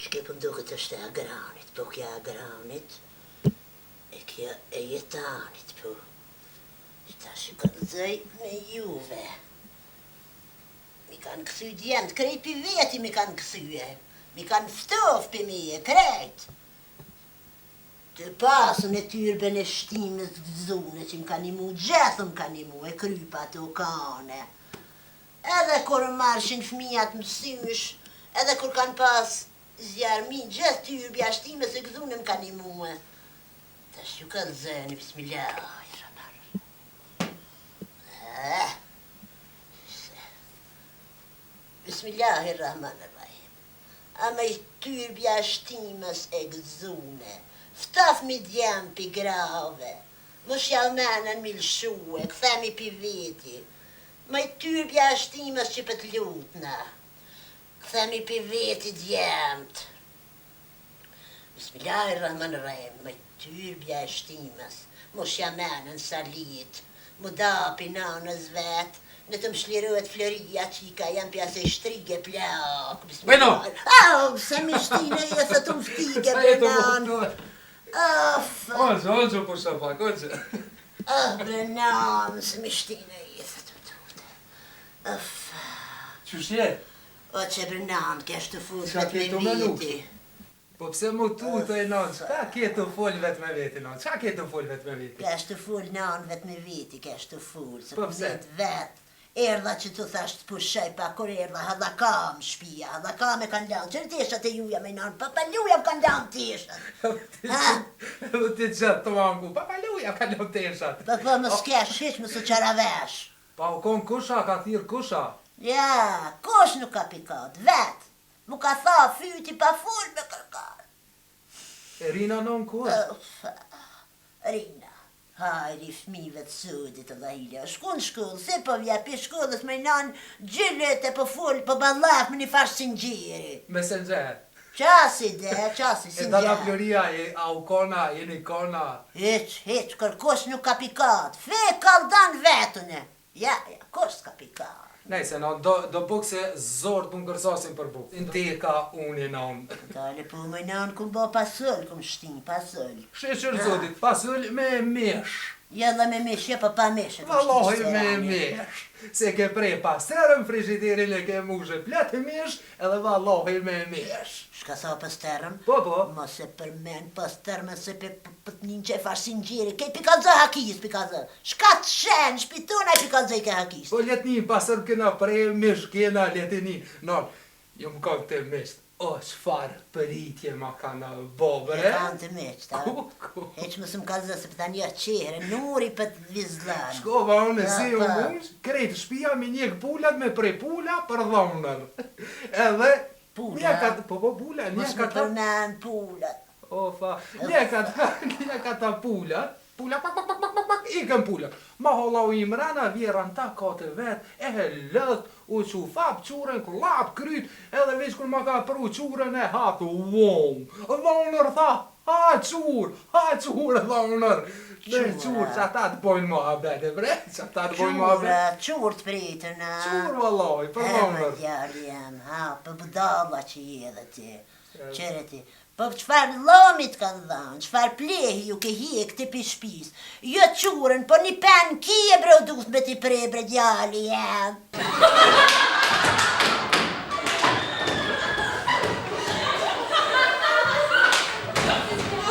Shke për mduket është e agranit, po kja agranit, e kja e jetanit, po. Ta shikallëzoj me juve. Mi kanë këthy djemt, krejt për veti mi kanë këthyje. Mi kanë ftof për mije, krejt. Të pasën e tyrben e shtimës të zune që më kanë imu, gjethëm kanë imu, e krypa të kane. Edhe kur marshin fëmijat mësysh, edhe kur kanë pas zjarmi, gjeth tyrbja shtimës e gëzune më kanë imu. Ta shikallëzojni, bismillah. Bismillahirrahmanirrahim. Ama I tyrbja shtimës e gëzune, ftaf mi djem pi grave, më shjalmenën mi lëshue, këthemi pi veti, ma I tyrbja shtimës që pët lutna, këthemi pi veti djemt. Bismillahirrahmanirrahim, ma I tyrbja shtimës, më shjalmenën salit, më dapi nanës vetë, në të më shlirët floria qika, janë pja se shtrige plak. Bueno! Au, se mi shtine e se të më ftige për nanë. Oqë, po shapak, oqë. Për nanë, se mi shtine e se të më tute. Qysh je? Oqë për nanë, kesh të fut Qa vetë ke të me me viti. Po pse mu tuto e nanë, qa ke të fol vetë me veti nanë, qa ke të fol vetë me veti? Kesh të ful nanë vetë me viti, kesh të ful, se Po pse? vetë. Erdha që të thasht pushaj, pa kur erdha hadha kam shpia, hadha kam e kanë lanë, qërë tishat e juja me nanë, papaluja më kanë lanë tishat. Edhe ti qatë të mangu, papaluja kanë lanë teshat. Pa po më s'kesh hiq më së qaravesh. Pa u konë kusha, ka thirë kusha. Ja, kush nuk ka pikat, vetë. Mu ka tha fyti pa full me kërkar. E rina non kus. Rina. Hajri fmive të sudit të dhahilja, shku në shkullë, se po vja pi shkullës me nanë gjillet e po full, po balaf me një fash singjiri. Me se nxerë. Qasi singjeri. E dana floria, au kona, jeni kona. Hiq, kërkush nuk ka pikat, fe kaldan vetune. Ja, kush s'ka pikat. Nejse, no, do buk se zort më ngërsasin për buk. Në te ka unë e nanë. Tale po me nanë kum bo pasull, kum shtin pasull. Sheshër zotit, pasull me mesh. Ja dhe me mishje, pa pa mishje. Vallahi me mesh. Se ke prej pasterën frigiterin e ke mushe plët mesh, edhe vallahi me mesh. Shka sa pasterën? Po. Mos e përmen pasterën se për të një që e fash singjeri, kej pikazë hakis, pikazë. Shka të shenë, shpituna e pikazë i ke hakis. Po let një pasër kena prej mesh, kena let një. No, jo më kanë të mesht. O, qfar përitje ma kanë bobre? E kanë të meqë, ta? Heq më së më kazë se pëta një qere, nuri për të vizlanë. Shkova unë si unë mund, krejtë shpia me njek pullat me prej pulla për dhonër. Edhe... Pulla? Po pulla, mos më përmen pullat. O, fa, njeka ta pullat, pak, ikën pullat. Ma holla u imrana, vjeran ta kate vet, e lët, u që fap qurën, klap, kryt, edhe veç kur ma ka pru qurën e hatu, dhonër tha, ha qurë, dhonër. Dhe qurë, që ata të bojnë mua bete, bre, që ata të bojnë mua bete. Qurë të pritë, na. Qurë, vallaj, për dhonër. E, djarë jam, për budalla që i edhe ti, qere ti. Po qfar lomit kanë dhanë, qfar plehi ju ke hik të pishpis, jo qurën, po një pen kje bre u duhet me t'i pre bre djali jam.